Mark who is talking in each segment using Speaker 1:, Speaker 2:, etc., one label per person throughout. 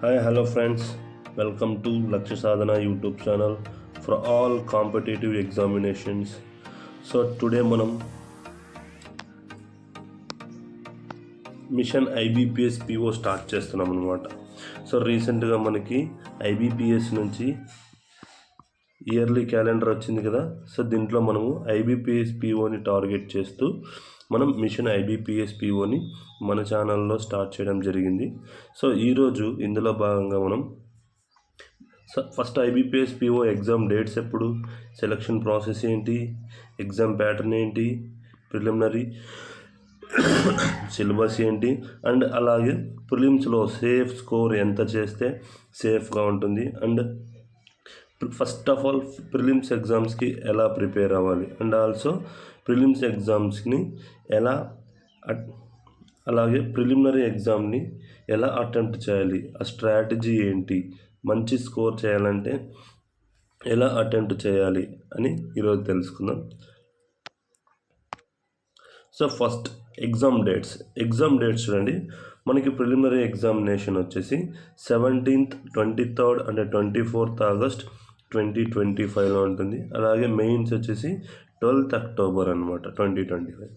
Speaker 1: Hi, hello friends. Welcome to Lakshya Sadhana YouTube channel for all competitive examinations. So today మనం machine IBPS PO start చేస్తున్నాం అనమాట. So రీసెంట్గా మనకి IBPS నుంచి yearly calendar వచ్చింది కదా. సో దీంట్లో మనము ఐబీపీఎస్ పిఓని టార్గెట్ చేస్తూ మనం మిషన్ ఐబీపీఎస్ పిఓని మన ఛానల్లో స్టార్ట్ చేయడం జరిగింది. సో ఈరోజు ఇందులో భాగంగా మనం first IBPS PO exam dates ఎప్పుడు, సెలక్షన్ ప్రాసెస్ ఏంటి, ఎగ్జామ్ ప్యాటర్న్ ఏంటి, ప్రిలిమినరీ సిలబస్ ఏంటి, అండ్ అలాగే ప్రిలిమ్స్లో సేఫ్ స్కోర్ ఎంత చేస్తే సేఫ్గా ఉంటుంది, and first of all prelims ఎగ్జామ్స్కి ఎలా ప్రిపేర్ అవ్వాలి, అండ్ ఆల్సో ప్రిలిమ్స్ ఎగ్జామ్స్ని ఎలా అలాగే ప్రిలిమినరీ ఎగ్జామ్ని ఎలా అటెంప్ట్ చేయాలి, ఆ స్ట్రాటజీ ఏంటి, మంచి స్కోర్ చేయాలంటే ఎలా అటెంప్ట్ చేయాలి అని ఈరోజు తెలుసుకుందాం. సో ఫస్ట్ ఎగ్జామ్ డేట్స్ చూడండి. మనకి ప్రిలిమినరీ ఎగ్జామినేషన్ వచ్చేసి 17th, 23rd and 24th August 2025లో ఉంటుంది. అలాగే మెయిన్స్ వచ్చేసి 12th October అనమాట 2025.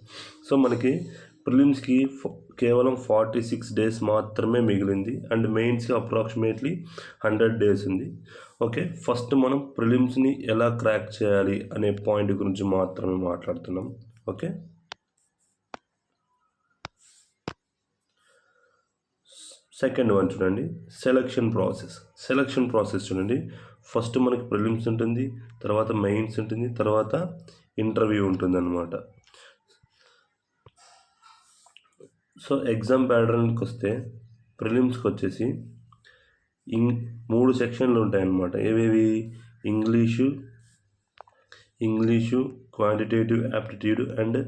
Speaker 1: సో మనకి ప్రిలిమ్స్కి కేవలం 46 days మాత్రమే మిగిలింది, అండ్ మెయిన్స్కి అప్రాక్సిమేట్లీ 100 days ఉంది. ఓకే, ఫస్ట్ మనం ప్రిలిమ్స్ని ఎలా క్రాక్ చేయాలి అనే పాయింట్ గురించి మాత్రమే మాట్లాడుతున్నాం. ఓకే, సెకండ్ వన్ చూడండి, సెలక్షన్ ప్రాసెస్ చూడండి. ఫస్ట్ మనకి ప్రిలిమ్స్ ఉంటుంది, తర్వాత మెయిన్స్ ఉంటుంది, తర్వాత ఇంటర్వ్యూ ఉంటుంది అన్నమాట. సో ఎగ్జామ్ ప్యాటర్న్కి వస్తే ప్రిలిమ్స్కి వచ్చేసి 3 సెక్షన్లు ఉంటాయన్నమాట. ఏవేవి? English, quantitative aptitude and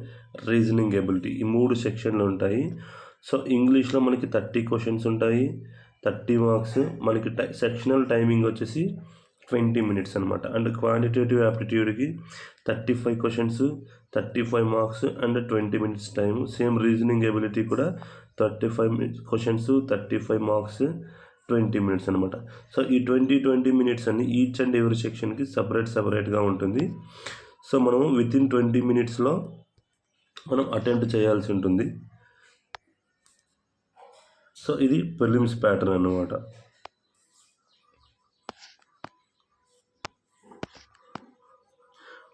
Speaker 1: reasoning ability, ఈ 3 సెక్షన్లు ఉంటాయి. సో ఇంగ్లీష్లో మనకి 30 క్వశ్చన్స్ ఉంటాయి, 30 మార్క్స్. మనకి సెక్షనల్ టైమింగ్ వచ్చేసి 20 minutes అనమాట. అండ్ క్వాంటిటేటివ్ యాప్టిట్యూడ్కి 35 questions, 35 marks and 20 minutes time. Same reasoning ability కూడా 35 క్వశ్చన్స్, 35 మార్క్స్, 20 minutes అనమాట. సో ఈ 20 minutes అన్ని ఈచ్ అండ్ ఎవరి సెక్షన్కి సపరేట్గా ఉంటుంది. సో మనము వితిన్ 20 minutesలో మనం అటెంప్ట్ చేయాల్సి ఉంటుంది. సో ఇది ప్రిలిమ్స్ ప్యాటర్న్ అన్నమాట.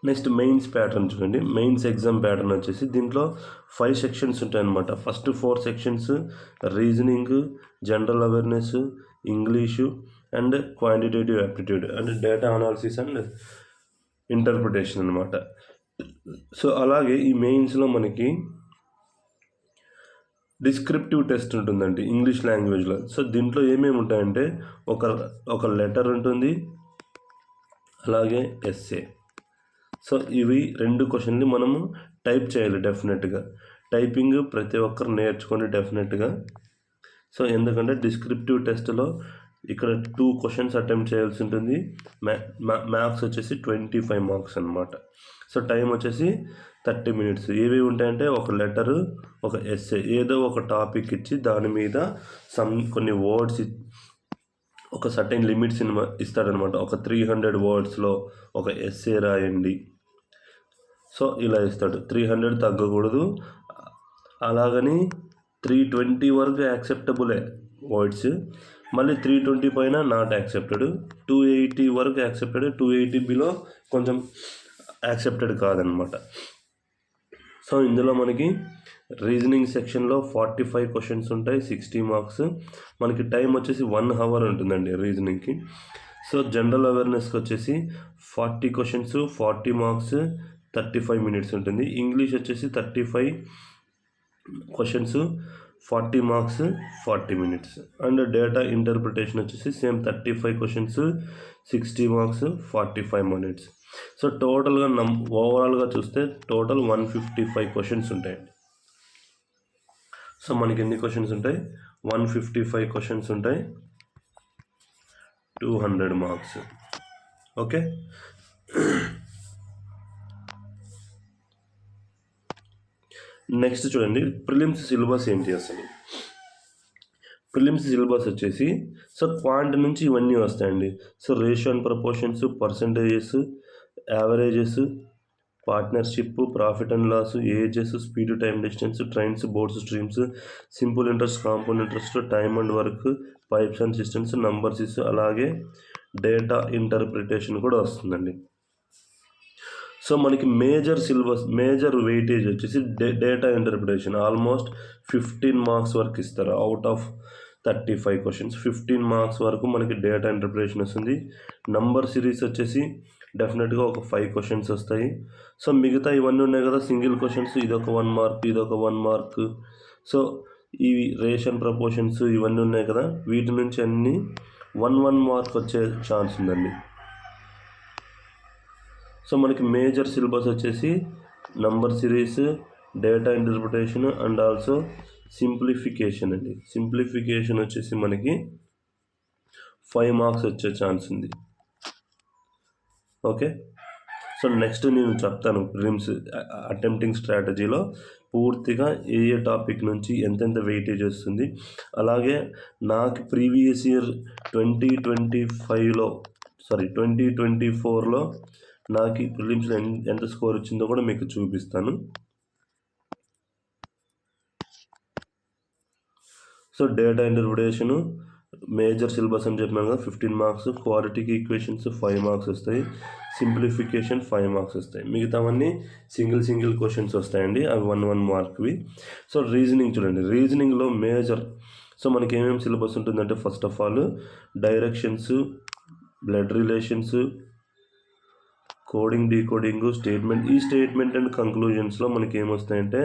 Speaker 1: నెక్స్ట్ మెయిన్స్ ప్యాటర్న్ చూడండి. మెయిన్స్ ఎగ్జామ్ ప్యాటర్న్ వచ్చేసి దీంట్లో 5 sections ఉంటాయన్నమాట. First 4 sections reasoning, general awareness, English and quantitative aptitude and data analysis and interpretation అనమాట. సో అలాగే ఈ మెయిన్స్లో మనకి డిస్క్రిప్టివ్ టెస్ట్ ఉంటుందండి ఇంగ్లీష్ లాంగ్వేజ్లో. సో దీంట్లో ఏమేమి ఉంటాయంటే ఒక లెటర్ ఉంటుంది, అలాగే ఎస్సే. సో ఇవి 2 క్వశ్చన్లు మనము టైప్ చేయాలి డెఫినెట్గా. టైపింగ్ ప్రతి ఒక్కరు నేర్చుకోండి డెఫినెట్గా. సో ఎందుకంటే డిస్క్రిప్టివ్ టెస్ట్లో ఇక్కడ 2 questions అటెంప్ట్ చేయాల్సి ఉంటుంది. మ్యాథ్స్ వచ్చేసి 25 marks అనమాట. సో టైం వచ్చేసి 30 minutes. ఏవి ఉంటాయంటే ఒక లెటరు, ఒక ఎస్సే, ఏదో ఒక టాపిక్ ఇచ్చి దాని మీద కొన్ని వర్డ్స్, ఒక సర్టెన్ లిమిట్స్ ఇస్తాడనమాట. ఒక 300 wordsలో ఒక ఎస్సే రాయండి. సో ఇలా ఇస్తాడు. 300 తగ్గకూడదు. అలాగని 320 వరకు యాక్సెప్టబులే వర్డ్స్, మళ్ళీ 320 పైన నాట్ యాక్సెప్టెడ్, 280 వరకు యాక్సెప్టెడ్, 280 బిలో కొంచెం యాక్సెప్టెడ్ కాదనమాట. సో ఇందులో మనకి రీజనింగ్ సెక్షన్లో 45 questions ఉంటాయి, 60 marks. మనకి టైం వచ్చేసి 1 hour ఉంటుందండి రీజనింగ్కి. సో జనరల్ అవేర్నెస్కి వచ్చేసి 40 questions, 40 marks, 35 minutes ఉంటుంది. ఇంగ్లీష్ వచ్చేసి 35 questions, 40 marks, 40 minutes. And data interpretation వచ్చేసి same 35 questions, 60 marks, 45 minutes. So టోటల్గా ఓవరాల్గా చూస్తే టోటల్ 155 questions ఉంటాయండి. సో మనకి ఎన్ని క్వశ్చన్స్ ఉంటాయి? 155 questions ఉంటాయి, 200 marks. ఓకే, నెక్స్ట్ చూడండి, ప్రిలిమ్స్ సిలబస్ ఏంటి అసలు. ప్రిలిమ్స్ సిలబస్ వచ్చేసి సో క్వాంట్ నుంచి ఇవన్నీ వస్తాయండి. So ratio and proportions, percentages, averages, partnership, profit and loss, ages, speed, time, distance, trains, boats, streams, simple interest, compound interest, time and work, pipes and cisterns, numbers, అలాగే data interpretation కూడా వస్తుందండి. So మనకి major syllabus, major weightage వచ్చేసి data interpretation almost 15 marks వరకు ఇస్తారు. Out of 35 questions 15 marks వరకు మనకి data interpretation వస్తుంది. నంబర్ సిరీస్ వచ్చేసి డెఫినెట్గా ఒక 5 క్వశ్చన్స్ వస్తాయి. సో మిగతా ఇవన్నీ ఉన్నాయి కదా సింగిల్ క్వశ్చన్స్, ఇదొక 1 మార్క్, ఇదొక 1 మార్క్. సో ఈ రేషన్ ప్రపోర్షన్స్ ఇవన్నీ ఉన్నాయి కదా, వీటి నుంచి అన్నీ 1 మార్క్ వచ్చే ఛాన్స్ ఉందండి. సో మనకి మేజర్ సిలబస్ వచ్చేసి number series, data interpretation and also simplification అండి. సింప్లిఫికేషన్ వచ్చేసి మనకి 5 మార్క్స్ వచ్చే ఛాన్స్ ఉంది. ఓకే, సో నెక్స్ట్ నేను చెప్తాను ప్రిలిమ్స్ అటెంప్టింగ్ స్ట్రాటజీలో పూర్తిగా ఏ టాపిక్ నుంచి ఎంతెంత వెయిటేజ్ వస్తుంది. అలాగే నాకు ప్రీవియస్ ఇయర్ 2024లో నాకు ఈ ప్రిలిమ్స్లో ఎంత స్కోర్ వచ్చిందో కూడా మీకు చూపిస్తాను. So data interpretation major syllabus అని చెప్పినాను కదా, 15 మార్క్స్. క్వాలిటీకి ఈక్వేషన్స్ 5 మార్క్స్ వస్తాయి. సింప్లిఫికేషన్ 5 మార్క్స్ వస్తాయి. మిగతావన్నీ సింగిల్ క్వశ్చన్స్ వస్తాయండి, అవి 1 మార్క్వి. సో రీజనింగ్ చూడండి, రీజనింగ్లో మేజర్ సో మనకి ఏమేమి సిలబస్ ఉంటుందంటే, first of all directions, blood relations, coding, decoding, statement. ఈ స్టేట్మెంట్ అండ్ కంక్లూజన్స్లో మనకి ఏమొస్తాయంటే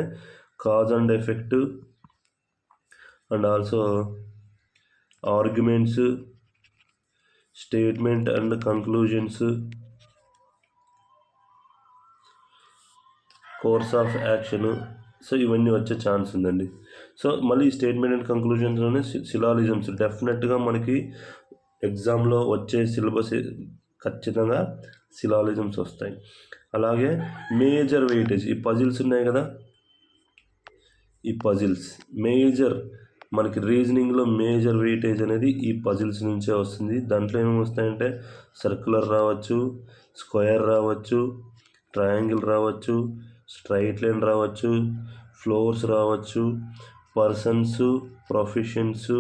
Speaker 1: cause and effect and also arguments, statement and conclusions, course of action. So ఇవన్నీ వచ్చే ఛాన్స్ ఉందండి. సో మళ్ళీ స్టేట్మెంట్ అండ్ కంక్లూజన్స్లోనే సిలాలిజమ్స్ డెఫినెట్గా మనకి ఎగ్జామ్లో వచ్చే సిలబస్ ఖచ్చితంగా సిలాలిజమ్స్ వస్తాయి. అలాగే మేజర్ వెయిటేజ్, ఈ పజిల్స్ ఉన్నాయి కదా, ఈ పజిల్స్ మేజర్ మనకి రీజనింగ్లో మేజర్ వెయిటేజ్ అనేది ఈ పజిల్స్ నుంచే వస్తుంది. దాంట్లో ఏమేమి వస్తాయంటే సర్క్యులర్ రావచ్చు, స్క్వేర్ రావచ్చు, ట్రయాంగిల్ రావచ్చు, స్ట్రైట్ లైన్ రావచ్చు, ఫ్లోర్స్ రావచ్చు, పర్సన్స్, ప్రొఫెషన్స్,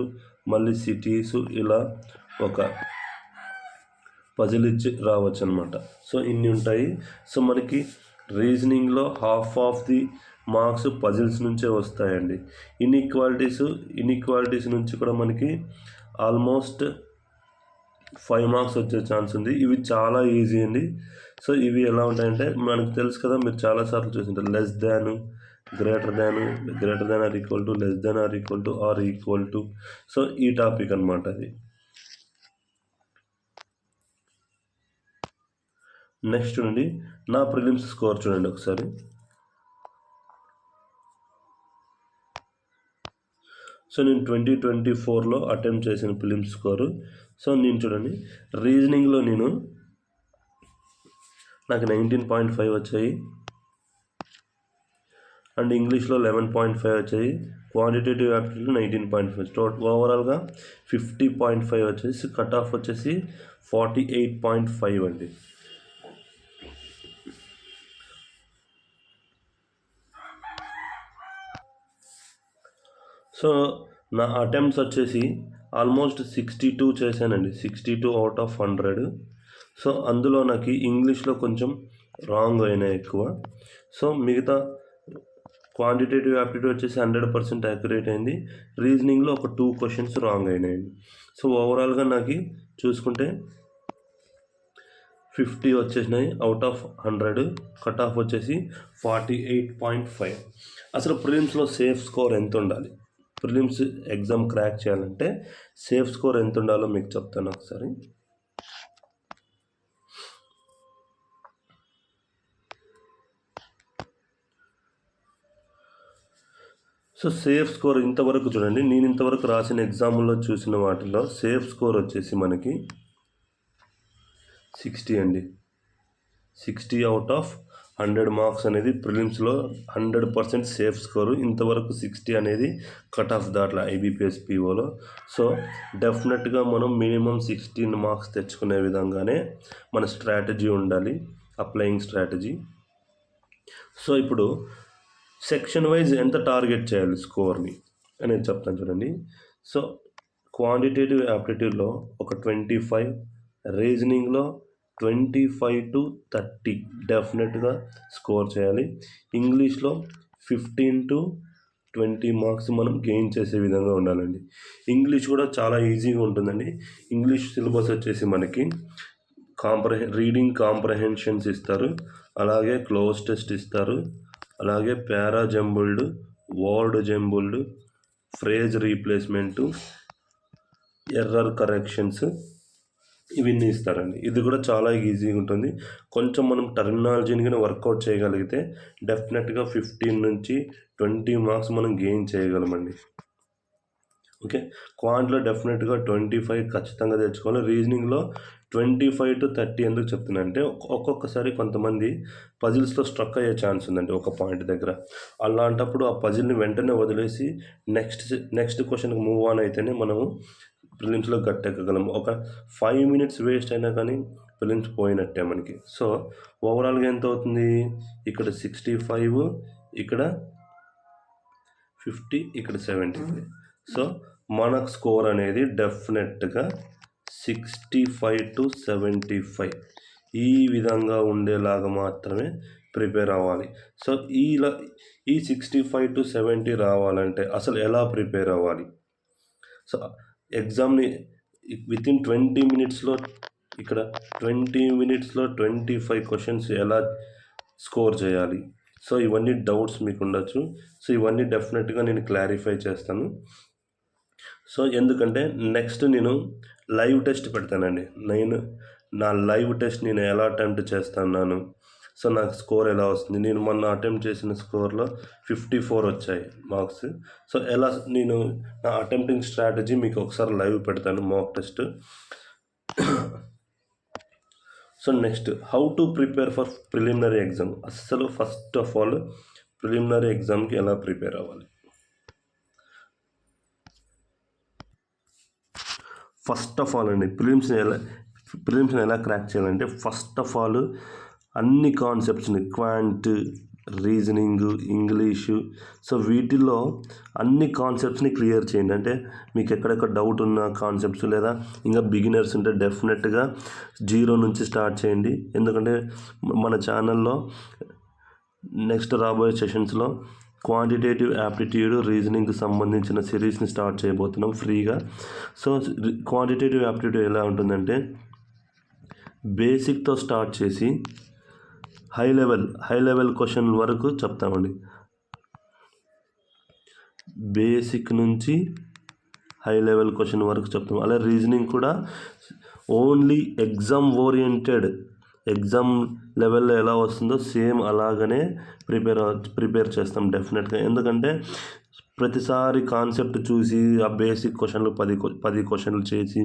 Speaker 1: మళ్ళీ సిటీస్, ఇలా ఒక పజిల్ ఇచ్చి రావచ్చు అనమాట. సో ఇన్ని ఉంటాయి. సో మనకి రీజనింగ్లో half of the marks puzzles నుంచే వస్తాయండి. ఇన్ఈక్వాలిటీస్ నుంచి కూడా మనకి ఆల్మోస్ట్ 5 మార్క్స్ వచ్చే ఛాన్స్ ఉంది. ఇవి చాలా ఈజీ అండి. సో ఇవి ఎలా ఉంటాయంటే మనకు తెలుసు కదా, మీరు చాలాసార్లు చూసింటారు, less than, greater than or equal to, less than or equal to, or equal to. So ఈ టాపిక్ అనమాట అది. నెక్స్ట్ చూడండి, నా ప్రిలిమ్స్ స్కోర్ చూడండి ఒకసారి. సో నేను 2024లో అటెంప్ట్ చేసిన ప్రిలిమ్స్ స్కోరు. సో నేను చూడండి, రీజనింగ్లో నాకు 19.5 వచ్చాయి, అండ్ ఇంగ్లీష్లో 11.5 వచ్చాయి, క్వాంటిటేటివ్ యాప్టిట్యూడ్ 19.5, ఓవరాల్గా 50.5 వచ్చేసి, కట్ ఆఫ్ వచ్చేసి 48.5 అండి. సో నా అటెంప్ట్స్ వచ్చేసి ఆల్మోస్ట్ 62 చేశానండి, 62 అవుట్ ఆఫ్ 100. సో అందులో నాకు ఇంగ్లీష్లో కొంచెం రాంగ్ అయినాయి ఎక్కువ. సో మిగతా క్వాంటిటేటివ్ యాప్టిట్యూడ్ వచ్చేసి 100% యాక్యురేట్ అయింది. రీజనింగ్లో ఒక 2 క్వశ్చన్స్ రాంగ్ అయినాయండి. సో ఓవరాల్గా నాకు చూసుకుంటే 50 వచ్చేసినాయి అవుట్ ఆఫ్ 100, కట్ ఆఫ్ వచ్చేసి 48.5. అసలు ప్రిలిమ్స్లో సేఫ్ స్కోర్ ఎంత ఉండాలి, ప్రిలిమ్స్ ఎగ్జామ్ క్రాక్ చేయాలంటే సేఫ్ స్కోర్ ఎంత ఉండాలో మీకు చెప్తాను ఒకసారి. సో సేఫ్ స్కోర్ ఇంతవరకు చూడండి, నేను ఇంతవరకు రాసిన ఎగ్జామ్లో చూసిన వాటిలో సేఫ్ స్కోర్ వచ్చేసి మనకి 60 అండి. 60 అవుట్ ఆఫ్ 100 మార్క్స్ అనేది ప్రిలిమ్స్లో 100% సేఫ్ స్కోరు. ఇంతవరకు 60 అనేది కట్ ఆఫ్ దాట్లా ఐబీపీఎస్ పీఓలో. సో డెఫినెట్గా మనం మినిమం 16 మార్క్స్ తెచ్చుకునే విధంగానే మన స్ట్రాటజీ ఉండాలి, అప్లయింగ్ స్ట్రాటజీ. సో ఇప్పుడు సెక్షన్ వైజ్ ఎంత టార్గెట్ చేయాలి స్కోర్ని అనేది చెప్తాను చూడండి. సో క్వాంటిటేటివ్ యాప్టిట్యూడ్లో ఒక 25, రీజనింగ్లో 25 to 30 డెఫినెట్గా స్కోర్ చేయాలి. ఇంగ్లీష్లో 15 to 20 మార్క్స్ మనం గెయిన్ చేసే విధంగా ఉండాలండి. ఇంగ్లీష్ కూడా చాలా ఈజీగా ఉంటుందండి. ఇంగ్లీష్ సిలబస్ వచ్చేసి మనకి రీడింగ్ కాంప్రహెన్షన్స్ ఇస్తారు, అలాగే క్లోజ్ టెస్ట్ ఇస్తారు, అలాగే para jumbled, word jumbled, phrase replacement, error corrections ఇవన్నీ ఇస్తారండి. ఇది కూడా చాలా ఈజీగా ఉంటుంది. కొంచెం మనం టర్మినాలజీని కానీ వర్కౌట్ చేయగలిగితే డెఫినెట్గా 15 నుంచి 20 మార్క్స్ మనం గెయిన్ చేయగలమండి. ఓకే, క్వాంట్లో డెఫినెట్గా 25 ఖచ్చితంగా తెచ్చుకోవాలి. రీజనింగ్లో 25 to 30 ఎందుకు చెప్తున్నా అంటే ఒక్కొక్కసారి కొంతమంది పజిల్స్లో స్ట్రక్ అయ్యే ఛాన్స్ ఉందండి ఒక పాయింట్ దగ్గర. అలాంటప్పుడు ఆ పజిల్ని వెంటనే వదిలేసి నెక్స్ట్ క్వశ్చన్కి మూవ్ ఆన్ అయితేనే మనము ప్రిలిమ్స్లో గట్టెక్కగలం. ఒక 5 minutes వేస్ట్ అయినా కానీ ప్రిలిమ్స్ పోయినట్టే మనకి. సో ఓవరాల్గా ఎంత అవుతుంది, ఇక్కడ 65, ఇక్కడ 50, ఇక్కడ 75. సో మన స్కోర్ అనేది డెఫినెట్గా 65 to 75 ఈ విధంగా ఉండేలాగా మాత్రమే ప్రిపేర్ అవ్వాలి. సో ఈ 65 to 70 రావాలంటే అసలు ఎలా ప్రిపేర్ అవ్వాలి? సో ఎగ్జామ్ని వితిన్ 20 minutesలో ఇక్కడ 20 minutesలో 25 క్వశ్చన్స్ ఎలా స్కోర్ చేయాలి? సో ఇవన్నీ డౌట్స్ మీకు ఉండొచ్చు. సో ఇవన్నీ డెఫినెట్గా నేను క్లారిఫై చేస్తాను. సో ఎందుకంటే నెక్స్ట్ నేను లైవ్ టెస్ట్ పెడతానండి. నా లైవ్ టెస్ట్ నేను ఎలా అటెంప్ట్ చేస్తున్నాను, సో నాకు స్కోర్ ఎలా వస్తుంది. నేను మొన్న అటెంప్ట్ చేసిన స్కోర్లో 54 వచ్చాయి మార్క్స్. సో ఎలా నేను నా అటెంప్టింగ్ స్ట్రాటజీ మీకు ఒకసారి లైవ్ పెడతాను, mock test. So next how to prepare for preliminary exam. అస్సలు ఫస్ట్ ఆఫ్ ఆల్ ప్రిలిమినరీ ఎగ్జామ్కి ఎలా ప్రిపేర్ అవ్వాలి? ఫస్ట్ ఆఫ్ ఆల్ అండి, ప్రిలిమ్స్ని ఎలా క్రాక్ చేయాలంటే ఫస్ట్ ఆఫ్ ఆల్ అన్ని కాన్సెప్ట్స్ని క్వాంట్, రీజనింగ్, ఇంగ్లీషు, సో వీటిల్లో అన్ని కాన్సెప్ట్స్ని క్లియర్ చేయండి. అంటే మీకు ఎక్కడెక్కడ డౌట్ ఉన్న కాన్సెప్ట్స్ లేదా ఇంకా బిగినర్స్ ఉంటే డెఫినెట్గా 0 నుంచి స్టార్ట్ చేయండి. ఎందుకంటే మన ఛానల్లో నెక్స్ట్ రాబోయే సెషన్స్లో క్వాంటిటేటివ్ యాప్టిట్యూడ్, రీజనింగ్కి సంబంధించిన సిరీస్ని స్టార్ట్ చేయబోతున్నాం ఫ్రీగా. సో క్వాంటిటేటివ్ యాప్టిట్యూడ్ ఎలా ఉంటుందంటే బేసిక్తో స్టార్ట్ చేసి హై లెవెల్ క్వశ్చన్ వరకు చెప్తామండి. బేసిక్ నుంచి హై లెవెల్ క్వశ్చన్ వరకు చెప్తాం. అలాగే రీజనింగ్ కూడా ఓన్లీ ఎగ్జామ్ లెవెల్లో ఎలా వస్తుందో సేమ్ అలాగనే ప్రిపేర్ చేస్తాం డెఫినెట్గా. ఎందుకంటే ప్రతిసారి కాన్సెప్ట్ చూసి ఆ బేసిక్ క్వశ్చన్లు 10 క్వశ్చన్లు చేసి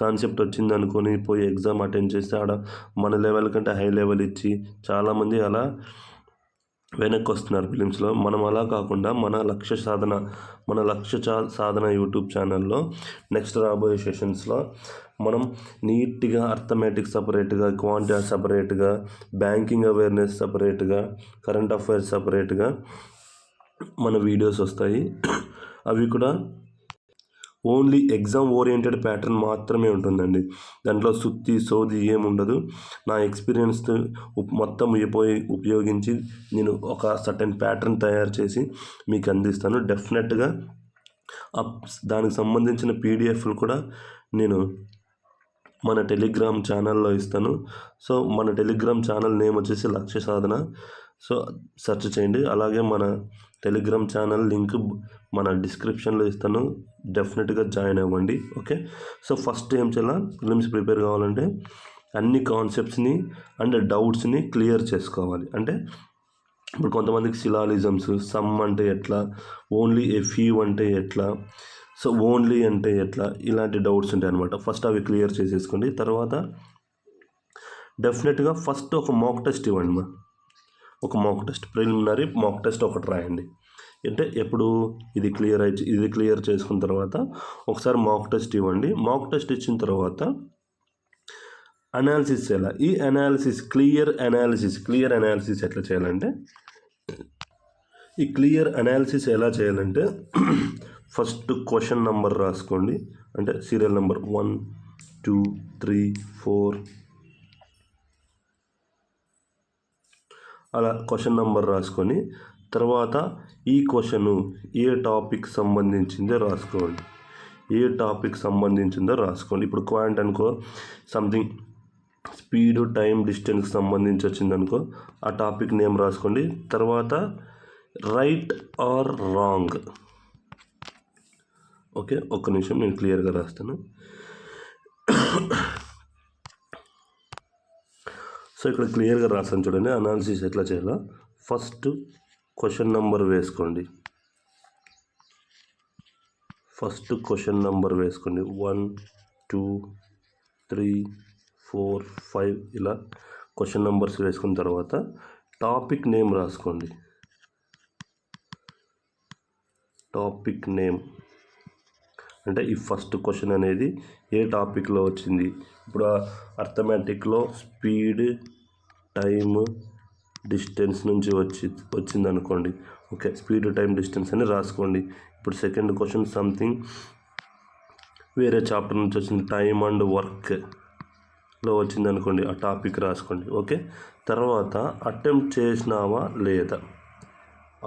Speaker 1: కాన్సెప్ట్ వచ్చింది అనుకొని పోయి ఎగ్జామ్ అటెండ్ చేస్తే ఆడ మన లెవెల్ కంటే హై లెవెల్ ఇచ్చి చాలామంది అలా వెనక్కి వస్తున్నారు ఫిలిమ్స్లో. మనం అలా కాకుండా మన లక్ష్య సాధన యూట్యూబ్ ఛానల్లో నెక్స్ట్ రాబోయే సెషన్స్లో మనం నీట్గా అర్థమెటిక్స్ సపరేట్గా, క్వాంటిటీ సపరేట్గా, బ్యాంకింగ్ అవేర్నెస్ సపరేట్గా, కరెంట్ అఫైర్స్ సపరేట్గా మన వీడియోస్ వస్తాయి. అవి కూడా ఓన్లీ ఎగ్జామ్ ఓరియంటెడ్ ప్యాటర్న్ మాత్రమే ఉంటుందండి. దాంట్లో సోది ఏముండదు. నా ఎక్స్పీరియన్స్ మొత్తం ఉపయోగించి నేను ఒక సర్టెన్ ప్యాటర్న్ తయారు చేసి మీకు అందిస్తాను. డెఫినెట్గా దానికి సంబంధించిన పీడిఎఫ్లు కూడా నేను మన టెలిగ్రామ్ ఛానల్లో ఇస్తాను. సో మన టెలిగ్రామ్ ఛానల్ నేమ్ వచ్చేసి లక్ష్య సాధన. సో సెర్చ్ చేయండి. అలాగే మన టెలిగ్రామ్ ఛానల్ లింక్ మన డిస్క్రిప్షన్లో ఇస్తాను, డెఫినెట్గా జాయిన్ అవ్వండి. ఓకే, సో ఫస్ట్ ఏం చేయాలి, ప్రిలిమ్స్ ప్రిపేర్ కావాలంటే అన్ని కాన్సెప్ట్స్ని అండ్ డౌట్స్ని క్లియర్ చేసుకోవాలి. అంటే ఇప్పుడు కొంతమందికి సిలాలిజమ్స్, సమ్ అంటే ఎట్లా, ఓన్లీ ఏ ఫ్యూ అంటే ఎట్లా, సో ఓన్లీ అంటే ఎట్లా, ఇలాంటి డౌట్స్ ఉంటాయి అనమాట. ఫస్ట్ అవి క్లియర్ చేసేసుకోండి. తర్వాత డెఫినెట్గా ఫస్ట్ ఒక మాక్ టెస్ట్ ఇవ్వండి. ఒక mock test, preliminary mock test ఒకటి రాయండి. అంటే ఎప్పుడు ఇది క్లియర్ చేసుకున్న తర్వాత ఒకసారి మాక్ టెస్ట్ ఇవ్వండి. మాక్ టెస్ట్ ఇచ్చిన తర్వాత అనాలిసిస్ ఎలా, ఈ అనాలిసిస్ క్లియర్ అనాలిసిస్ ఎట్లా చేయాలంటే, ఈ క్లియర్ అనాలిసిస్ ఎలా చేయాలంటే ఫస్ట్ క్వశ్చన్ నెంబర్ రాసుకోండి. అంటే సీరియల్ నెంబర్ 1 2 3 4 అలా క్వశ్చన్ నెంబర్ రాసుకొని తర్వాత ఈ క్వశ్చను ఏ టాపిక్ సంబంధించిందో రాసుకోండి. ఇప్పుడు క్వాంట్ అనుకో, సంథింగ్ స్పీడ్, టైం, డిస్టెన్స్కి సంబంధించి వచ్చిందనుకో ఆ టాపిక్ నేమ్ రాసుకోండి. తర్వాత రైట్ ఆర్ రాంగ్. ఓకే, ఒక్క నిమిషం నేను క్లియర్గా రాస్తాను. సో ఇక్కడ క్లియర్గా రాస్తాను చూడండి అనాలిసిస్ ఎట్లా చేయాలో. ఫస్ట్ క్వశ్చన్ నెంబర్ వేసుకోండి. 1 2 3 4 5 ఇలా క్వశ్చన్ నెంబర్స్ వేసుకున్న తర్వాత టాపిక్ నేమ్ రాసుకోండి. టాపిక్ నేమ్ అంటే ఈ ఫస్ట్ క్వశ్చన్ అనేది ఏ టాపిక్లో వచ్చింది. ఇప్పుడు అర్థమెటిక్లో స్పీడ్, టైమ్, డిస్టెన్స్ నుంచి వచ్చింది అనుకోండి. ఓకే, స్పీడ్, టైం, డిస్టెన్స్ అని రాసుకోండి. ఇప్పుడు సెకండ్ క్వశ్చన్ సంథింగ్ వేరే చాప్టర్ నుంచి వచ్చింది, టైమ్ అండ్ వర్క్లో వచ్చింది అనుకోండి, ఆ టాపిక్ రాసుకోండి. ఓకే, తర్వాత అటెంప్ట్ చేసినావా లేదా,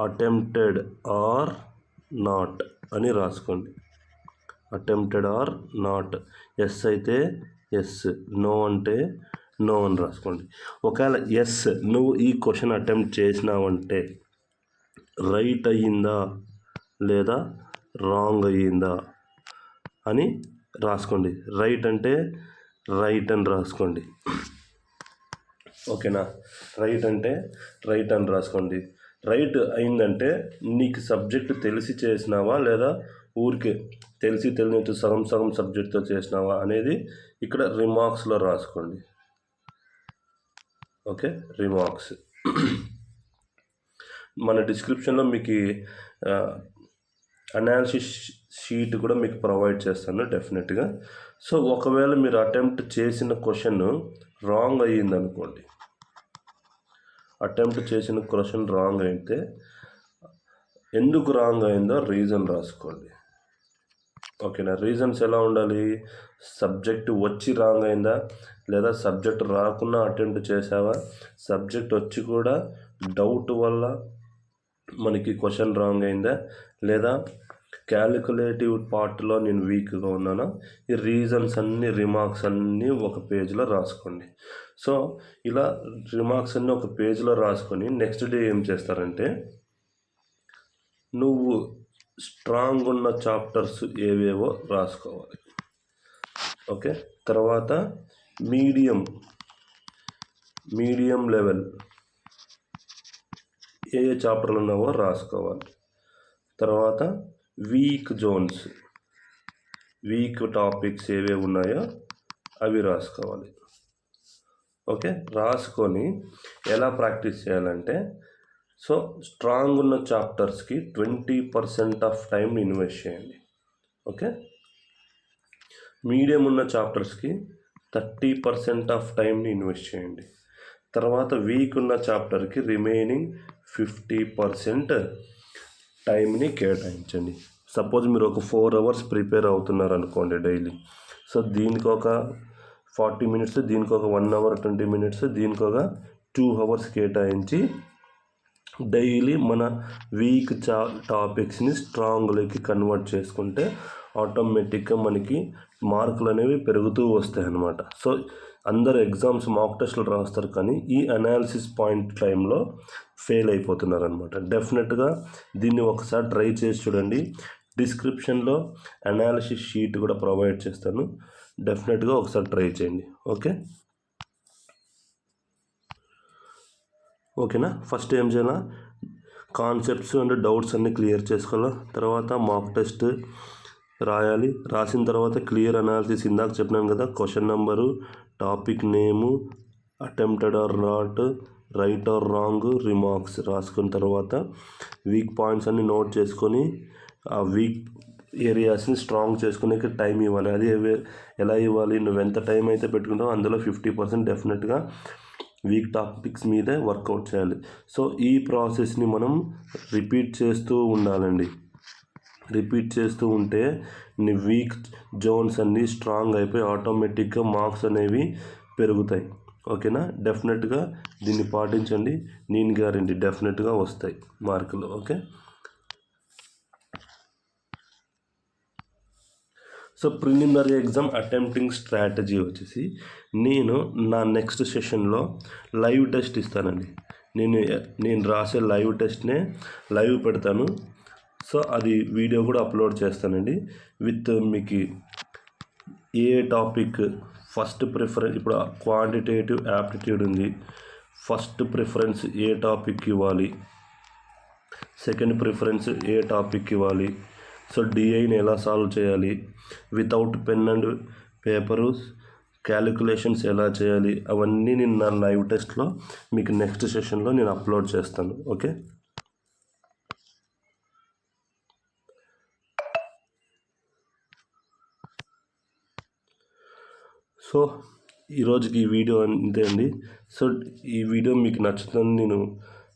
Speaker 1: అటెంప్టెడ్ ఆర్ నాట్ అని రాసుకోండి. అటెంప్టెడ్ ఆర్ నాట్, ఎస్ అయితే ఎస్, నో అంటే నో అని రాసుకోండి. ఒకవేళ ఎస్ నువ్వు ఈ క్వశ్చన్ అటెంప్ట్ చేసినావంటే రైట్ అయ్యిందా లేదా రాంగ్ అయ్యిందా అని రాసుకోండి. రైట్ అంటే రైట్ అని రాసుకోండి. ఓకేనా, రైట్ అంటే రైట్ అని రాసుకోండి. రైట్ అయిందంటే నీకు సబ్జెక్టు తెలిసి చేసినావా లేదా ఊరికే తెలియనట్టు సగం సబ్జెక్ట్తో చేసినావా అనేది ఇక్కడ రిమార్క్స్లో రాసుకోండి. ఓకే, రిమార్క్స్ మన డిస్క్రిప్షన్లో మీకు అనాలిసిస్ షీట్ కూడా మీకు ప్రొవైడ్ చేస్తాను డెఫినెట్గా. సో ఒకవేళ మీరు అటెంప్ట్ చేసిన క్వశ్చన్ రాంగ్ అయ్యిందనుకోండి, రాంగ్ అయితే ఎందుకు రాంగ్ అయిందో రీజన్ రాసుకోండి. ఓకేనా, రీజన్స్ ఎలా ఉండాలి, సబ్జెక్ట్ వచ్చి రాంగ్ అయిందా లేదా సబ్జెక్ట్ రాకుండా అటెంప్ట్ చేసావా, సబ్జెక్ట్ వచ్చి కూడా డౌట్ వల్ల మనకి క్వశ్చన్ రాంగ్ అయిందా లేదా క్యాలిక్యులేటివ్ పార్ట్లో నేను వీక్గా ఉన్నానా, ఈ రీజన్స్ అన్నీ రిమార్క్స్ అన్నీ ఒక పేజ్లో రాసుకోండి. సో ఇలా రిమార్క్స్ అన్నీ ఒక పేజ్లో రాసుకొని నెక్స్ట్ డే ఏం చేస్తారంటే, నువ్వు స్ట్రాంగ్ ఉన్న చాప్టర్స్ ఏవేవో రాసుకోవాలి. ఓకే, తర్వాత మీడియం లెవెల్ ఏ చాప్టర్లు ఉన్నావో రాసుకోవాలి. తర్వాత వీక్ జోన్స్, వీక్ టాపిక్స్ ఏవేవి ఉన్నాయో అవి రాసుకోవాలి. ఓకే, రాసుకొని ఎలా ప్రాక్టీస్ చేయాలంటే, సో స్ట్రాంగ్ ఉన్న చాప్టర్స్కి 20% ఆఫ్ టైం ఇన్వెస్ట్ చేయండి. ఓకే, మీడియం ఉన్న చాప్టర్స్కి 30% ఆఫ్ టైంని ఇన్వెస్ట్ చేయండి. తర్వాత వీక్ ఉన్న చాప్టర్కి రిమైనింగ్ 50% టైంని కేటాయించండి. సపోజ్ మీరు ఒక 4 hours ప్రిపేర్ అవుతున్నారు అనుకోండి డైలీ. సో దీనికి ఒక 40 minutes, దీనికి ఒక 1 hour 20 minutes, దీనికి ఒక 2 hours కేటాయించి డైలీ మన వీక్ టాపిక్స్ని స్ట్రాంగ్లోకి కన్వర్ట్ చేసుకుంటే ఆటోమేటిక్గా మనకి మార్కులు అనేవి పెరుగుతూ వస్తాయి అన్నమాట. సో అందరు ఎగ్జామ్స్ మాక్ టెస్ట్లు రాస్తారు కానీ ఈ అనాలిసిస్ పాయింట్ టైంలో ఫెయిల్ అయిపోతున్నారు అనమాట. డెఫినెట్గా దీన్ని ఒకసారి ట్రై చేసి చూడండి. డిస్క్రిప్షన్లో అనాలిసిస్ షీట్ కూడా ప్రొవైడ్ చేస్తాను, డెఫినెట్గా ఒకసారి ట్రై చేయండి. ఓకేనా, ఫస్ట్ ఏం చేయాలా, కాన్సెప్ట్స్ అండ్ డౌట్స్ అన్నీ క్లియర్ చేసుకోవాలా. తర్వాత మాక్ టెస్ట్ రాయాలి. రాసిన తర్వాత క్లియర్ అనాలిసిస్ ఇందాక చెప్పినాను కదా, question number, topic name, attempted or not, right or wrong remarks రాసుకున్న తర్వాత వీక్ పాయింట్స్ అన్ని నోట్ చేసుకొని ఆ వీక్ ఏరియాస్ని స్ట్రాంగ్ చేసుకునే టైం ఇవ్వాలి. అది ఎలా ఇవ్వాలి, నువ్వు ఎంత టైం అయితే పెట్టుకుంటావో అందులో 50% డెఫినెట్గా వీక్ టాపిక్స్ మీదే వర్కౌట్ చేయాలి. సో ఈ ప్రాసెస్ని మనం రిపీట్ చేస్తూ ఉండాలండి. రిపీట్ చేస్తూ ఉంటే నీ వీక్ జోన్స్ అన్నీ స్ట్రాంగ్ అయిపోయి ఆటోమేటిక్గా మార్క్స్ అనేవి పెరుగుతాయి. ఓకేనా? డెఫినెట్గా దీన్ని పాటించండి. నేను గ్యారెంటీ డెఫినెట్గా వస్తాయి మార్కులు. Okay. So preliminary exam attempting strategy వచ్చేసి నేను నా నెక్స్ట్ సెషన్లో లైవ్ టెస్ట్ ఇస్తానండి. నేను రాసే లైవ్ టెస్ట్నే లైవ్ పెడతాను. సో అది వీడియో కూడా అప్లోడ్ చేస్తానండి. విత్ మీకు ఏ టాపిక్ ఫస్ట్ ప్రిఫరెన్స్, ఇప్పుడు క్వాంటిటేటివ్ యాప్టిట్యూడ్ ఉంది, ఫస్ట్ ప్రిఫరెన్స్ ఏ టాపిక్ ఇవ్వాలి, సెకండ్ ప్రిఫరెన్స్ ఏ టాపిక్ ఇవ్వాలి, సో డిఐని ఎలా సాల్వ్ చేయాలి, without pen and paper calculations ఎలా చేయాలి, అవన్నీ నేను నా లైవ్ టెస్ట్లో మీకు నెక్స్ట్ సెషన్లో నేను అప్లోడ్ చేస్తాను. ఓకే. సో ఈరోజుకి ఈ వీడియో అంతే అండి. సో ఈ వీడియో మీకు నచ్చుతుందని నేను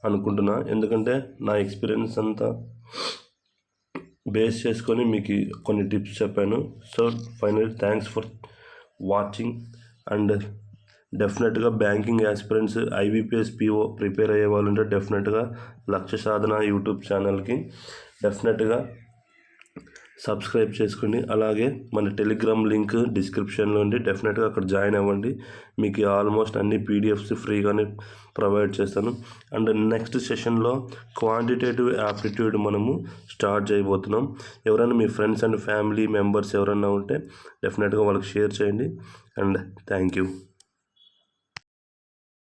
Speaker 1: అనుకుంటున్నా, ఎందుకంటే నా ఎక్స్పీరియన్స్ అంతా బేస్ చేసుకొని మీకు కొన్ని టిప్స్ చెప్పాను. So final thanks for watching. And డెఫినెట్గా banking aspirants IBPS PO prepare అయ్యే వాళ్ళు ఉంటే డెఫినెట్గా లక్ష్య సాధన యూట్యూబ్ ఛానల్కి డెఫినెట్గా సబ్స్క్రైబ్ చేసుకోండి. అలాగే మన టెలిగ్రామ్ లింక్ డిస్క్రిప్షన్లో ఉంది, డెఫినెట్గా అక్కడ జాయిన్ అవ్వండి. మీకు ఆల్మోస్ట్ అన్ని PDFs ఫ్రీగానే ప్రొవైడ్ చేస్తాను. అండ్ నెక్స్ట్ సెషన్లో క్వాంటిటేటివ్ యాప్టిట్యూడ్ మనము స్టార్ట్ చేయబోతున్నాం. ఎవరైనా మీ ఫ్రెండ్స్ అండ్ ఫ్యామిలీ మెంబర్స్ ఎవరైనా ఉంటే డెఫినెట్గా వాళ్ళకి షేర్ చేయండి. And thank you.